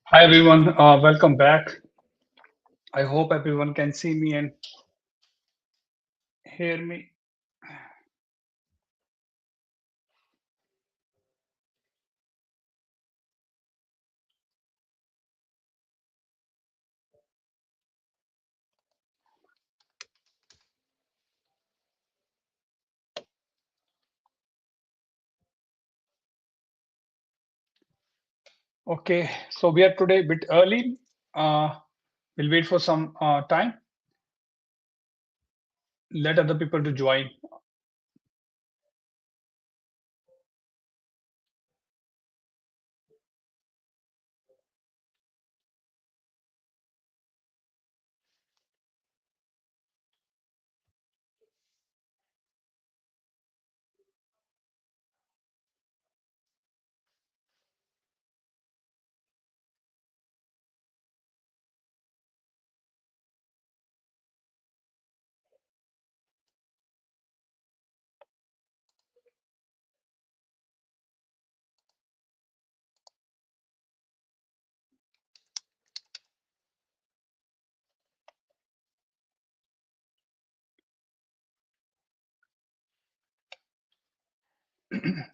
Hi everyone, welcome back. I hope everyone can see me and hear me. Okay, so we are today a bit early. We'll wait for some time. Let other people to join.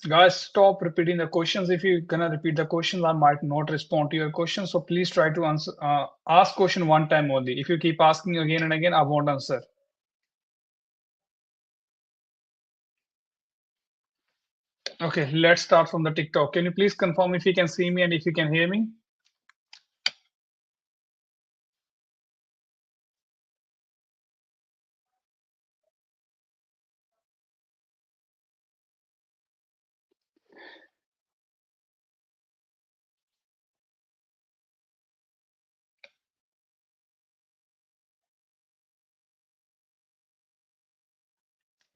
Guys, stop repeating the questions. If you're gonna repeat the questions, I might not respond to your questions. So please try to answer. Ask question one time only. If you keep asking again and again, I won't answer. Okay, let's start from the TikTok. Can you please confirm if you can see me and if you can hear me?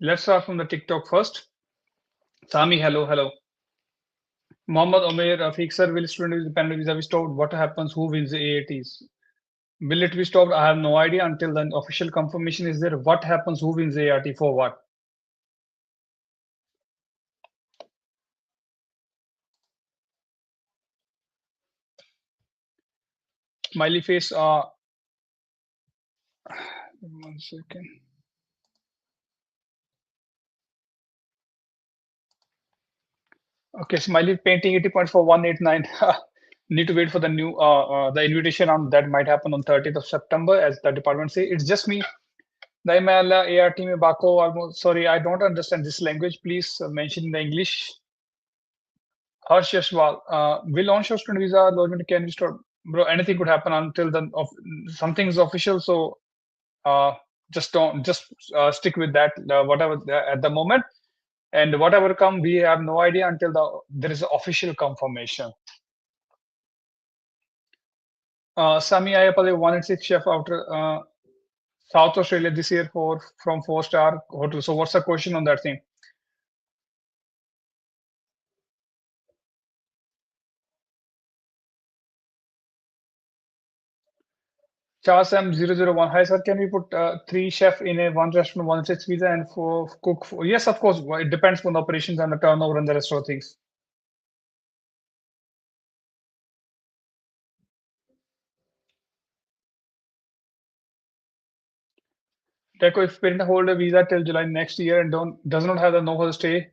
Let's start from the TikTok first. Sami, hello, hello. Mohammad Omer Rafiq sir, will student with dependent visa be stopped? What happens? Who wins the AATs? Will it be stopped? I have no idea until the official confirmation is there. What happens? Who wins the ART for what? Smiley face. 1 second. Okay, Smiley painting 80 points for 189. Need to wait for the new the invitation on that might happen on 30th of September, as the department say. It's just me. The email ART में Bako almost sorry, I don't understand this language. Please mention in the English. Harsh Yashwal, will onshore student visa lodgement can be stopped? Bro, anything could happen until the of something's official. So uh, just don't just stick with that. Whatever at the moment, and whatever come, we have no idea until there is official confirmation. Sami Ayapale 186 chef after South Australia this year for from 4-star hotel. So what's the question on that thing? Charles M001. Hi, sir. Can we put three chef in a one restaurant, 1 6 visa, and for cook? Yes, of course. It depends on the operations and the turnover and the rest of things. Deco, if parent hold a visa till July next year and don't does not have the no holiday stay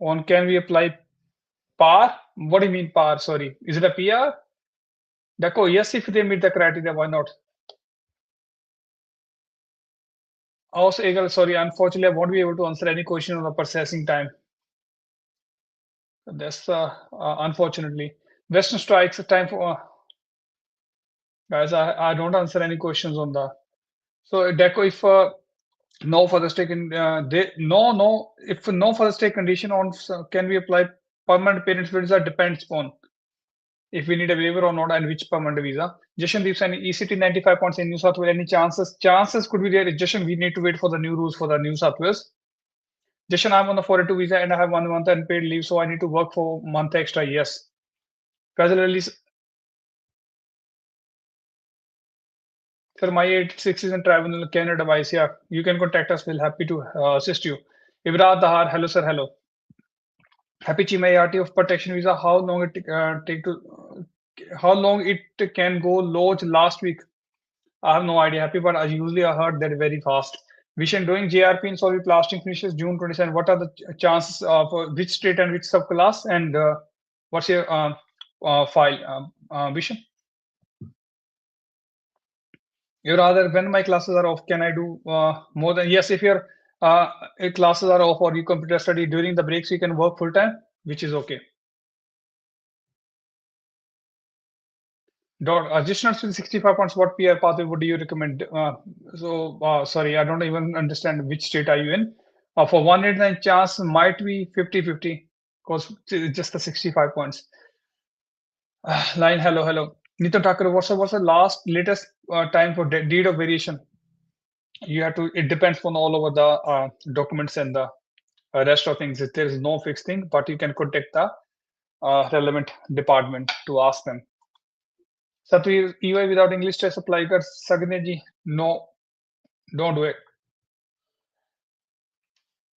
on, can we apply PAR? What do you mean PAR? Sorry, is it a PR? Deco, yes, if they meet the criteria, why not? Also, Eagle, sorry, unfortunately, I won't be able to answer any question on the processing time. That's unfortunately. Western strikes time for guys. I don't answer any questions on the. So Deco, if no further stay can they no if no further stay condition on can we apply permanent parents visa depends on if we need a waiver or not and which permanent visa. Jashan Deep any ECT 95 points in New South Wales. Any chances could be there. Jashan, we need to wait for the new rules for the New South Wales. Jashan, I'm on the 42 visa and I have 1 month unpaid leave, so I need to work for a month extra. Yes. Fazal Ali, sir, my 86 is in tribunal Canada device. Yeah, you can contact us. We'll happy to assist you. Ibrad Dahar, hello sir, hello. Happy Chima ART of protection visa. How long it take to? how long it can go lodge last week? I have no idea. Happy, but I usually I heard that very fast. Vision doing JRP in solid plastic finishes June 27. What are the chances of which state and which subclass? And what's your file, Vision? You rather when my classes are off, can I do more than yes? If your classes are off or you computer study during the breaks, you can work full time, which is okay. Additional to 65 points, what PR pathway would you recommend? Sorry, I don't even understand which state are you in. For 189 chance might be 50-50 because just the 65 points. Line, hello, hello. Nitin Thakur, what's the latest time for deed of variation? You have to, it depends on all over the documents and the rest of things. There is no fixed thing, but you can contact the relevant department to ask them. Satvir, EY without English test apply कर सकते जी? No, don't do it.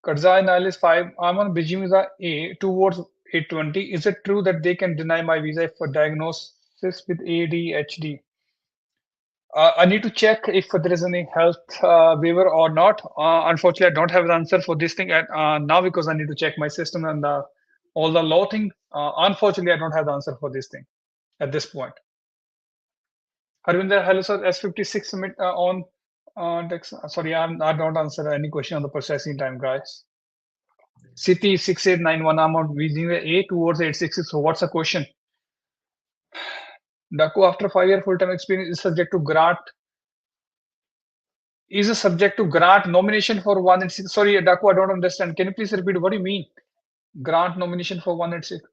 Karza Nile is 5. I'm on bridging visa A towards 820. Is it true that they can deny my visa for diagnosis with ADHD? I need to check if there is any health waiver or not. Unfortunately, I don't have the answer for this thing at, now because I need to check my system and all the law thing. Unfortunately, I don't have the answer for this thing at this point. Harvinder, hello sir. S56 submit on. Sorry, I don't answer any question on the processing time, guys. City 6891. I'm on using the A towards 866. So what's the question? DACO after 5-year full-time experience is subject to grant. Is a subject to grant nomination for 186. Sorry, DACO, I don't understand. Can you please repeat? What do you mean? Grant nomination for 186.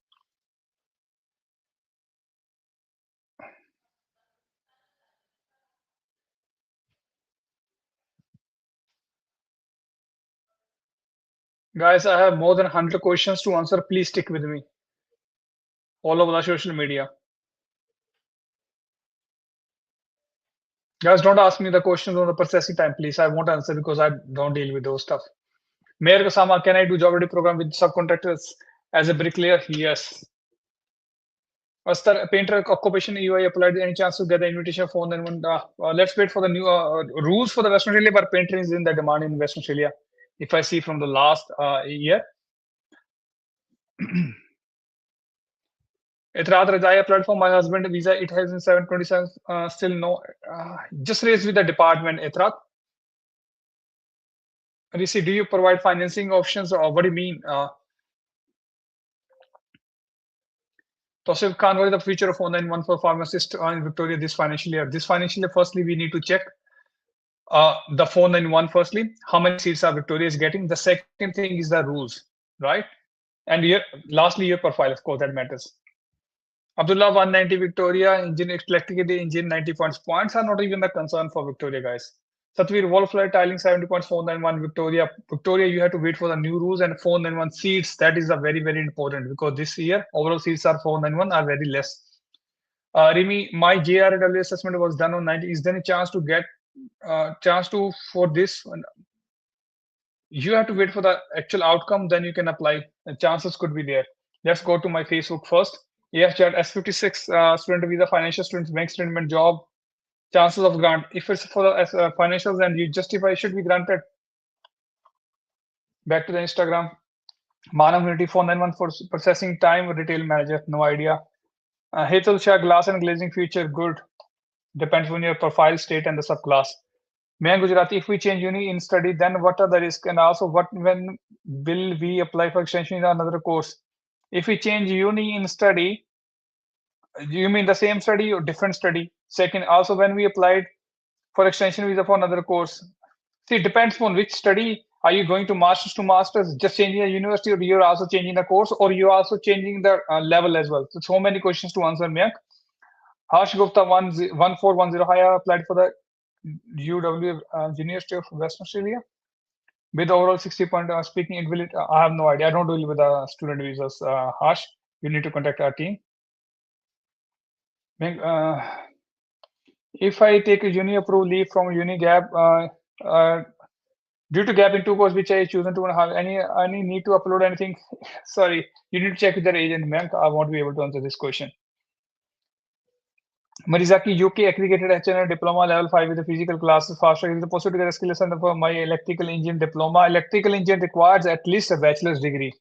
Guys, I have more than 100 questions to answer. Please stick with me. All over the social media. Guys, don't ask me the questions on the processing time, please. I won't answer because I don't deal with those stuff. Mayor Kasama, can I do job ready program with subcontractors as a bricklayer? Yes. Astar, painter occupation EY applied. Any chance to get the invitation phone? And let's wait for the new rules for the Western Australia, but painter is in the demand in Western Australia. If I see from the last year. It's rather I applied for my husband visa. It has in 727. Still no. Just raise with the department. Etrat. Rishi, do you provide financing options or what do you mean? Tosif Khan, what is the future of 491 for pharmacists in Victoria this financial year? This financial year, firstly, we need to check the 491 firstly, how many seats are Victoria is getting. The second thing is the rules, right? And lastly, your profile, of course, that matters. Abdullah 190 Victoria, engine electricity engine 90 points. Points are not even the concern for Victoria, guys. Satvir, wall flight tiling 70.491 Victoria. Victoria, you have to wait for the new rules and 491 seats. That is a very, very important because this year overall seats are 491 are very less. Remy, my JRW assessment was done on 90. Is there any chance to get chance to for this? You have to wait for the actual outcome, then you can apply. The chances could be there. Let's go to my Facebook first. Yes, chat S56 student visa, financial students, bank statement, job, chances of grant. If it's for the financials and you justify, should be granted. Back to the Instagram. Manav Unity 491 for processing time, retail manager, no idea. Hetal Shah, glass and glazing future, good. Depends on your profile state and the subclass. Mayan Gujarati, if we change uni in study, then what are the risks? And also, when will we apply for extension in another course? If we change uni in study, you mean the same study or different study? Second, also when we applied for extension visa for another course, see, it depends on which study. Are you going to masters, just changing the university, or you're also changing the course, or you're also changing the level as well? So many questions to answer, Mayank. Harsh Gupta 1410. Hi, I applied for the UW University of Western Australia with overall 60 point speaking ability. I have no idea. I don't deal with the student visas. Harsh, you need to contact our team. If I take a uni approved leave from uni gap due to gap in 2 courses which I chosen to have any need to upload anything? Sorry, you need to check with their agent, ma'am. I won't be able to answer this question. Marizaki, UK accredited HNL diploma level 5 with the physical classes faster. Is it possible to get a skill center for my electrical engine diploma? Electrical engine requires at least a bachelor's degree.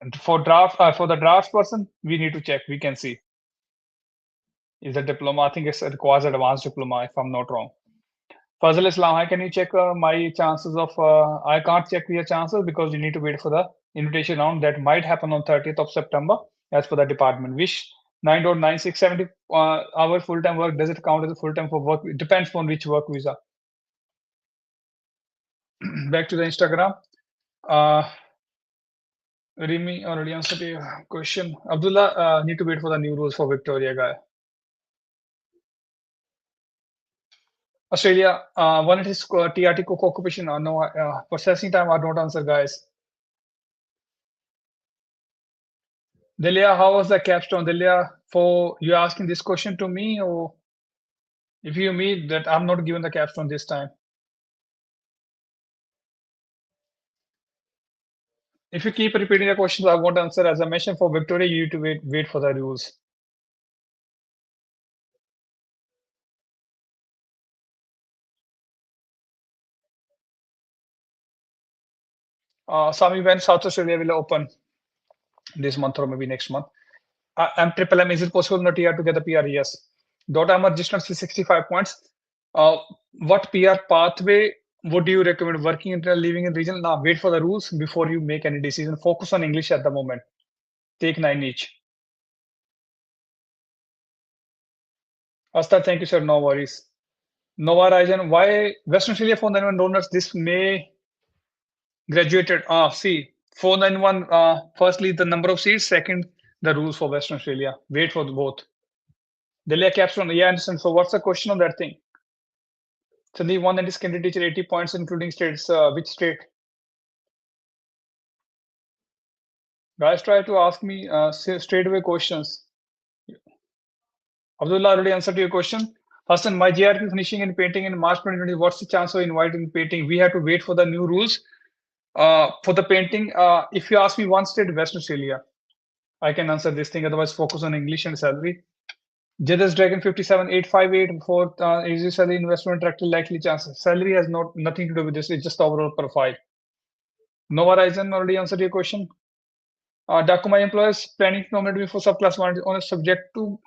And for the draft person, we need to check. We can see is the diploma. I think it requires advanced diploma if I'm not wrong. Fazal Islam, hi, can you check my chances of? I can't check your chances because you need to wait for the invitation round that might happen on 30th of September as per the department. Wish 9.9670 hour full-time work. Does it count as a full-time for work? It depends on which work visa. Back to the Instagram. Rimi already answered your question. Abdullah, need to wait for the new rules for Victoria, guy. Australia, when it is TRT occupation, no, processing time, I don't answer, guys. Delia, how was the capstone? Delia, for you asking this question to me, or if you mean that I'm not given the capstone this time. If you keep repeating the questions, I won't answer. As I mentioned, for Victoria, you need to wait for the rules. Sami, when South Australia will open this month or maybe next month. I'm triple M. Is it possible not here to get the PR? Yes. Dot I'm registered 65 points. What PR pathway would you recommend? Working in living in region? Now wait for the rules before you make any decision. Focus on English at the moment. Take 9 each. Asta, thank you, sir. No worries. Nova Rajan, why Western Australia 491 donors this May graduated? See, 491, firstly, the number of seats. Second, the rules for Western Australia. Wait for both. Delia capstone. Yeah, I understand. So what's the question on that thing? Sandeep, one that is can teacher 80 points, including states. Which state? Guys, try to ask me straight away questions. Abdullah already answered your question. Hassan, my GRP finishing in painting in March 2020. What's the chance of inviting painting? We have to wait for the new rules. For the painting, if you ask me one state, Western Australia, I can answer this thing. Otherwise, focus on English and salary. Jadis Dragon 57858 for easy salary investment attractive likely chances. Salary has nothing to do with this. It's just overall profile. Nova Horizon already answered your question. Dakuma employers planning to nominate me for subclass one on a subject to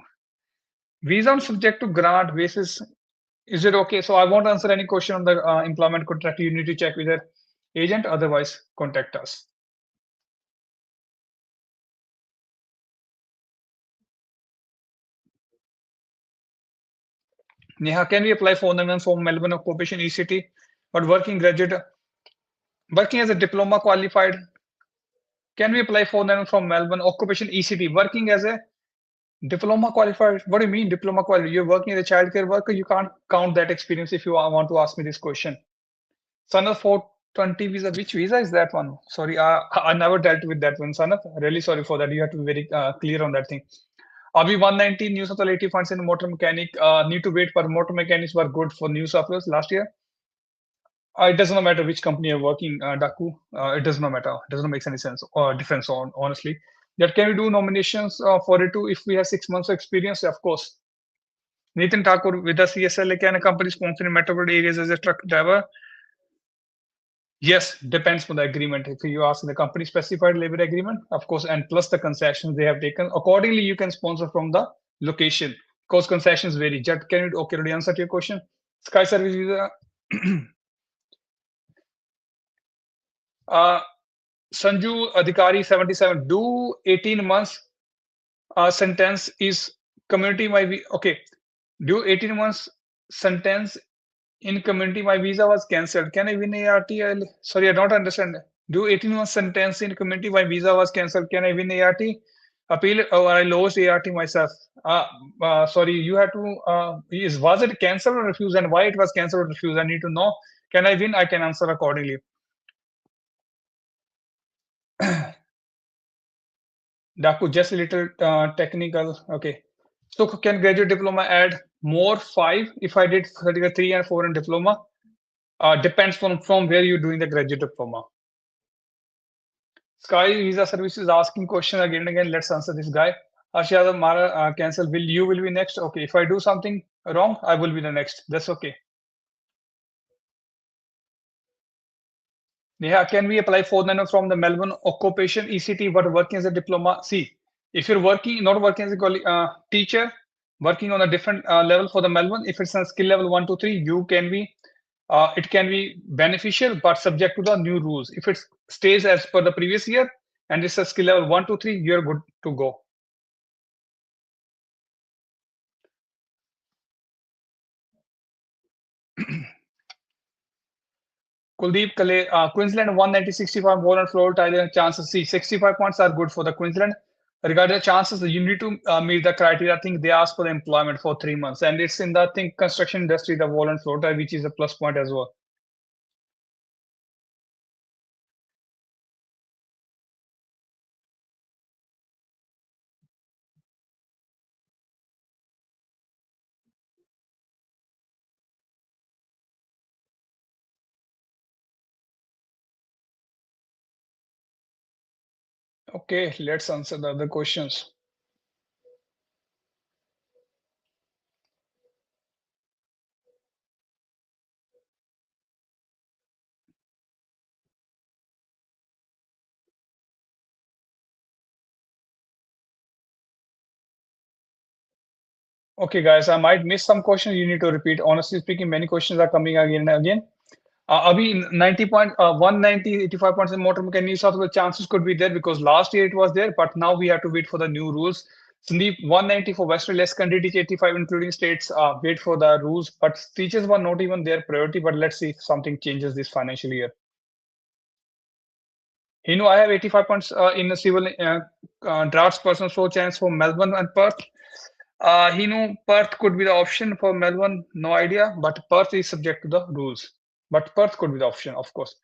visa on subject to grant basis. Is it okay? So I won't answer any question on the employment contract. You need to check with the agent. Otherwise, contact us. Neha, can we apply for them for Melbourne occupation ECT? But working graduate, working as a diploma qualified, can we apply for them from Melbourne occupation ECT? Working as a diploma qualified. What do you mean diploma qualified? You're working as a childcare worker. You can't count that experience if you want to ask me this question. Son of 420 visa. Which visa is that one? Sorry, I never dealt with that one. Son of, really sorry for that. You have to be very clear on that thing. Abhi 119 New South Wales 80 funds in motor mechanic. Need to wait for motor mechanics were good for New South Wales last year. It does not matter which company you're working, Daku. It does not matter. It does not make any sense or difference on honestly. That can we do nominations for it too if we have 6 months of experience? Of course. Nathan Thakur with the CSL can a company sponsor in metropolitan areas as a truck driver? Yes, depends on the agreement. If you ask the company specified labor agreement, of course, and plus the concessions they have taken. Accordingly, you can sponsor from the location because concessions vary. Jet, can you okay? Already answer to your question. Sky service visa. Sanju Adhikari 77. Do 18 months sentence is community my okay. Do 18 months sentence in community my visa was cancelled. Can I win ART? Sorry, I don't understand. Do 18 months sentence in community my visa was cancelled. Can I win ART? Appeal or I lost ART myself. Sorry, you have to. Was it cancelled or refused, and why it was cancelled or refused? I need to know. Can I win? I can answer accordingly. Daku, just a little technical. Okay. So can graduate diploma add more 5 if I did 3 and 4 in diploma? Depends from where you're doing the graduate diploma. Sky Visa Services asking question again and again. Let's answer this guy. Ashia Mara cancel. Will be next? Okay. If I do something wrong, I will be the next. That's okay. Yeah, can we apply 499 from the Melbourne occupation ECT but working as a diploma? See, if you're working, not working as a teacher, working on a different level for the Melbourne, if it's a skill level 1 to 3, you can be, it can be beneficial, but subject to the new rules. If it stays as per the previous year and it's a skill level 1 to 3, you're good to go. Kuldeep Kale, Queensland 190, more on floor tile chances. See, 65 points are good for the Queensland. Regarding the chances, you need to meet the criteria. I think they ask for the employment for 3 months, and it's in the construction industry, the wall and floor tile, which is a plus point as well. Okay, let's answer the other questions. Okay, guys, I might miss some questions. You need to repeat. Honestly speaking, many questions are coming again and again. Abhi 190, 85 points in motor mechanics, so the chances could be there because last year it was there, but now we have to wait for the new rules. Sandeep, 190 for Western less country teach 85, including states, wait for the rules, but teachers were not even their priority. But let's see if something changes this financial year. I have 85 points in the civil drafts personal show chance for Melbourne and Perth. Perth could be the option for Melbourne, no idea, but Perth is subject to the rules. But Perth could be the option, of course.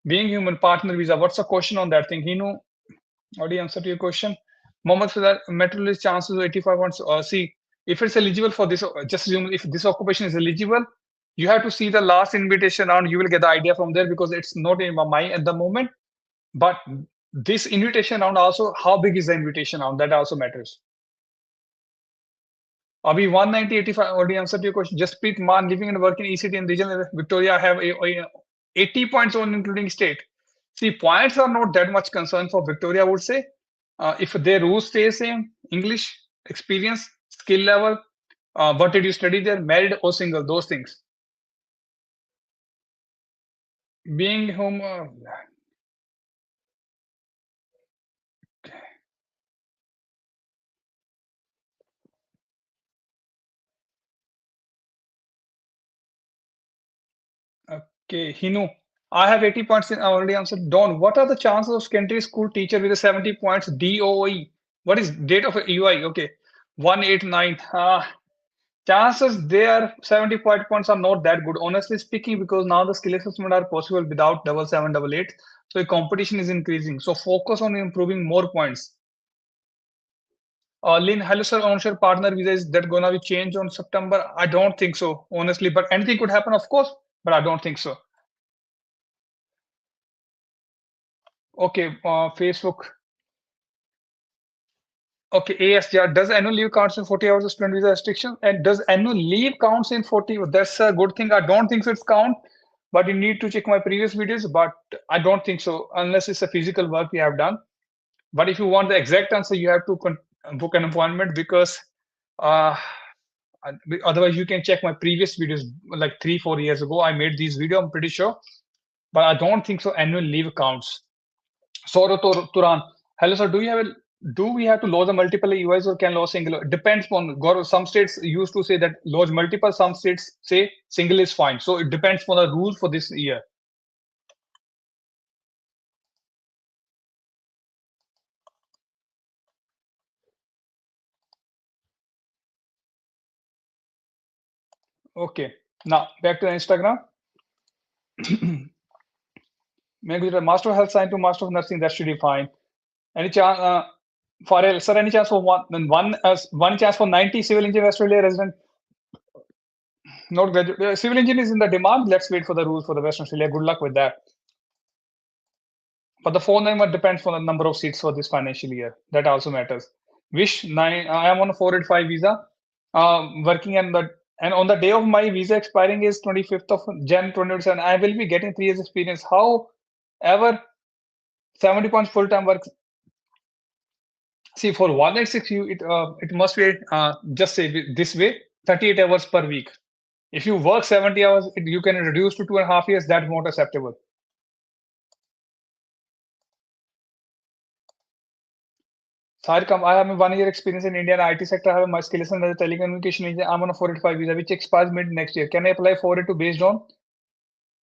Being human partner visa, what's the question on that thing? Already answered your question. Mohammed Fidar, meteorologist chances of 85 points. See, if it's eligible for this, just assume if this occupation is eligible, you have to see the last invitation round. You will get the idea from there because it's not in my mind at the moment. But this invitation round also, how big is the invitation round? That also matters. Abhi 190, 85 already answered your question. Jasprit Man living and working in ECT and regional Victoria have 80 points on including state. See, points are not that much concern for Victoria, I would say. If their rules stay same, English, experience, skill level, what did you study there, married or single, those things. Being home, okay, Hinu. I have 80 points in I already answered. Don, what are the chances of secondary school teacher with a 70 points DOE? What is date of EY? Okay, 189. Chances there 75 points are not that good, honestly speaking, because now the skill assessment are possible without 7788. So the competition is increasing. So focus on improving more points. Lynn, hello sir, onshore partner visa is that gonna be changed on September? I don't think so, honestly, but anything could happen, of course, but I don't think so. Okay, Facebook. Okay, ASJR, does annual leave counts in 40 hours of student visa restriction? And does annual leave counts in 40? That's a good thing. I don't think so it's count, but you need to check my previous videos, but I don't think so, unless it's a physical work you have done. But if you want the exact answer, you have to book an appointment because uh, otherwise you can check my previous videos like 3, 4 years ago. I made these videos, I'm pretty sure, but I don't think so annual leave counts. Saurav Turan, hello sir, do we have to lodge a multiple EYs or can lodge single? Depends on Gaurav. Some states used to say that lodge multiple, some states say single is fine. So it depends on the rule for this year. Okay. Now back to Instagram. Maybe the Master of Health Science to Master of Nursing, that should be fine. Any chance for sir, any chance for one chance for 90 civil engineer Australia resident? Not graduate. Civil engineer is in the demand. Let's wait for the rules for the Western Australia. Good luck with that. But the phone number depends on the number of seats for this financial year. That also matters. Wish nine. I am on a 485 visa, working and on the day of my visa expiring is 25th of Jan 2027. I will be getting 3 years experience. However, 70 pounds full time work. See, for 186, it must be just say this way 38 hours per week. If you work 70 hours, you can reduce to 2.5 years. That's not acceptable. Sarkam, I have a 1 year experience in Indian IT sector. I have my skills in the telecommunication engineer. I'm on a 485 visa, which expires mid next year. Can I apply for it to based on?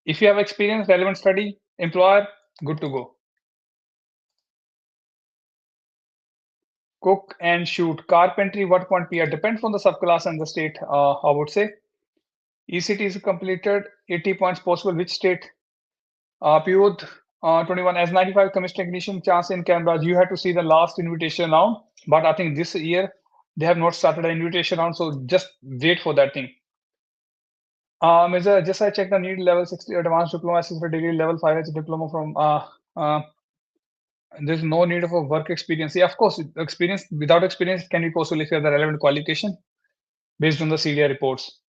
If you have experience, relevant study, employer, good to go. Cook and shoot. Carpentry, what point PR? Depends on the subclass and the state, I would say. ECT is completed, 80 points possible. Which state? Piyud, 21. As 95 chemistry technician, chance in Canberra. You have to see the last invitation round. But I think this year, they have not started an invitation round. So just wait for that thing. Major, just I checked the need level 60 advanced diploma, assistant degree, level 5 as a diploma from there's no need of a work experience. Yeah, of course, experience without experience can be possible if you have the relevant qualification based on the CDI reports.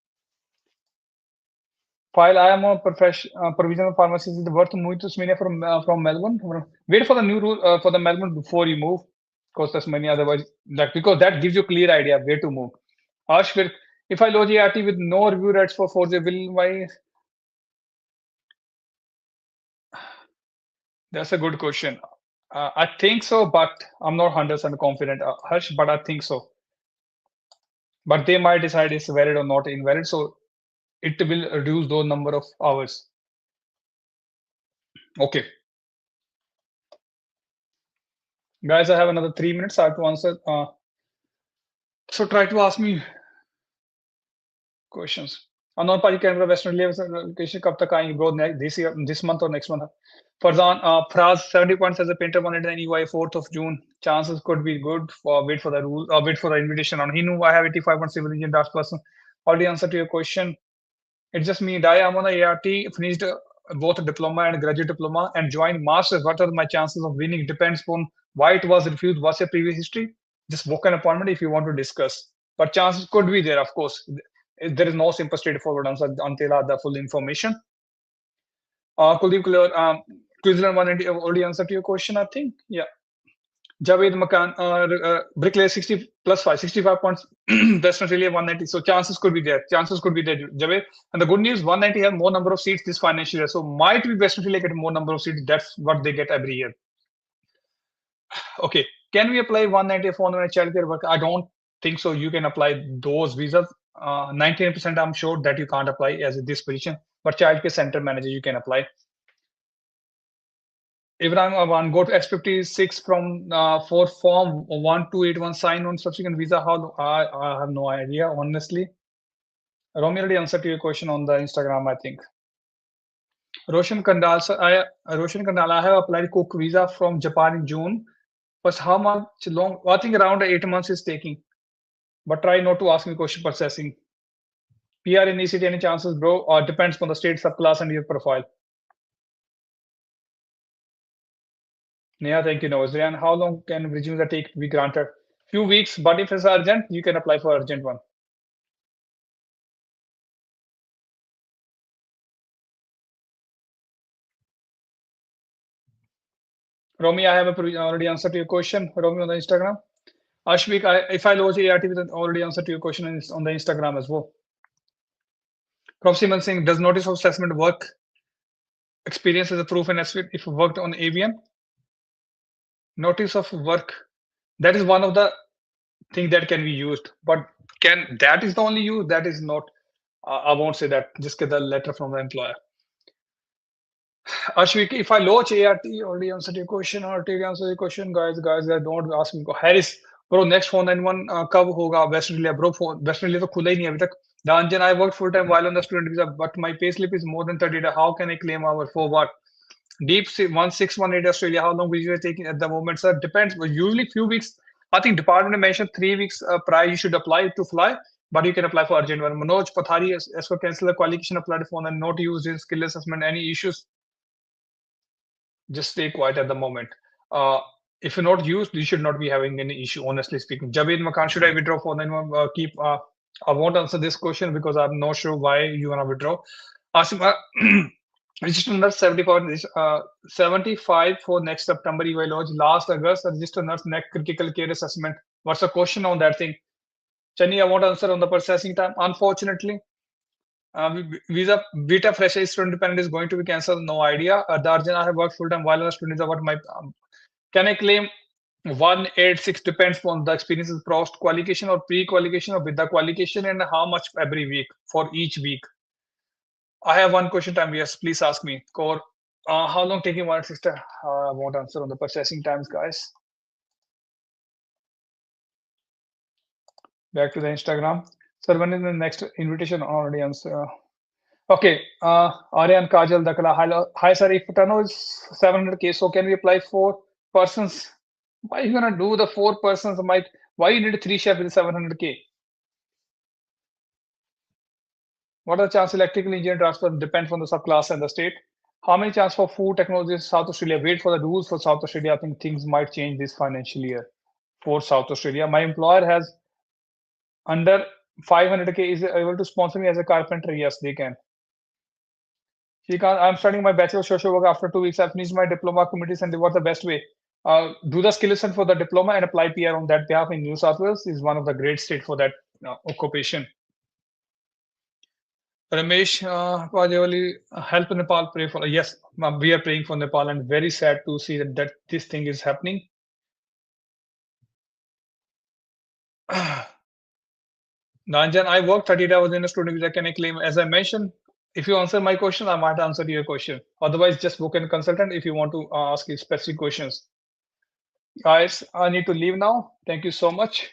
File I am a provisional pharmacist worth moving to Tasmania from Melbourne. Wait for the new rule for the Melbourne before you move, because Tasmania otherwise because that gives you clear idea where to move. Harsh, if I load ART with no review rights for 4J, will my That's a good question. I think so, but I'm not 100% confident, Harsh, but I think so. But they might decide it's valid or not invalid, so it will reduce those number of hours. Okay, guys, I have another 3 minutes. I have to answer. So try to ask me questions. Anon Pari Canberra Western location कब तक आएंगे bro? This month or next month? Farzan, Fraz 70 points as a painter 109 UI 4th of June. Chances could be good. Wait for the rule. Wait for the invitation. On he knew I have 85 points civil engineer draft person. Already answer to your question. It's just me. I'm on a ART. Finished both a diploma and a graduate diploma and joined masters. What are my chances of winning? Depends on why it was refused. What's your previous history? Just book an appointment if you want to discuss. But chances could be there, of course. There is no simple straightforward answer until I have the full information. Kuldeep Queensland 190 already answered to your question, I think. Yeah. Javed Makan, bricklayer 60 plus 5, 65 points. Western Australia 190. So chances could be there. Chances could be there, Javed. And the good news, 190 have more number of seats this financial year. So might be Western Australia get more number of seats. That's what they get every year. Okay. Can we apply 190 for on a childcare worker? I don't think so. You can apply those visas. 99% I'm sure that you can't apply as this position. But childcare center manager, you can apply. Ibrahim Awan, go to S56 from for form 1281 sign on subsequent visa. How I have no idea, honestly. Romy already answered to your question on the Instagram, I think. Roshan Kandal, Roshan Kandal, I have applied cook visa from Japan in June. But how much long? I think around 8 months is taking. But try not to ask me question processing. PR in ECT, any chances, bro? Or depends on the state subclass and your profile. Yeah, thank you, Nawaz. And how long can resume that take to be granted? Few weeks, but if it's urgent, you can apply for urgent one. Romy, I have already answered to your question. Romy on the Instagram. Ashvik, if I lodge ART with already answered to your question on the Instagram as well. Profsiman Singh, does notice of assessment work experience as a proof and aspect if worked on avian? Notice of work, that is one of the things that can be used, but that is the only use? That is not. I won't say that. Just get the letter from the employer. Ashvik, if I launch ART, already answered your question, or already answered your question, guys, don't ask me. Harris, bro, next 491 कब होगा Western Australia? Bro, Western Australia तो खुला ही नहीं अभी तक. Danjan, I worked full time while on the student visa, but my payslip is more than 30 days. How can I claim hour for what? Deep 1618 Australia. How long will you take at the moment, sir? Depends. But usually few weeks. I think department mentioned 3 weeks prior you should apply to fly, but you can apply for urgent one. Manoj Pathari as for cancel the qualification applied for and not used in skill assessment. Any issues? Just stay quiet at the moment. if you're not used, you should not be having any issue, honestly speaking. Jabir Makan, should I withdraw for anyone? I won't answer this question because I'm not sure why you want to withdraw. Asim, register nurse 75 for next September EY launch. Last August, register nurse next critical care assessment. What's the question on that thing? Chani, I won't answer on the processing time. Unfortunately, visa beta fresher student dependent is going to be cancelled. No idea. Darjan, I have worked full time while a student is about my. Can I claim 186 depends on the experiences post qualification or pre-qualification or with the qualification and how much every week for each week. I have one question time. Yes, please ask me. Core, how long taking one sister? I won't answer on the processing times, guys. Back to the Instagram. Sir, when is the next invitation? Already answer. Okay, Aryan Kajal Dakala. Hi, sir. If turnover is 700K, so can we apply 4 persons? Why are you gonna do the 4 persons, Mike? Why you need 3 chefs with 700K? What are the chance electrical engineering transfer depends on the subclass and the state? How many chance for food technologies South Australia? Wait for the rules for South Australia. I think things might change this financial year for South Australia. My employer has under 500K is able to sponsor me as a carpenter. Yes, they can. She can't. I'm studying my bachelor of social work after 2 weeks. I've finished my diploma committees and what's the best way? Do the skill lesson for the diploma and apply PR on that behalf in New South Wales is one of the great state for that occupation. Ramesh Pajawali, help Nepal pray for. Yes, we are praying for Nepal and very sad to see that this thing is happening. Nanjan, I work 30 hours in a student visa. Can I claim? As I mentioned, if you answer my question, I might answer your question. Otherwise, just book a consultant if you want to ask specific questions. Guys, I need to leave now. Thank you so much.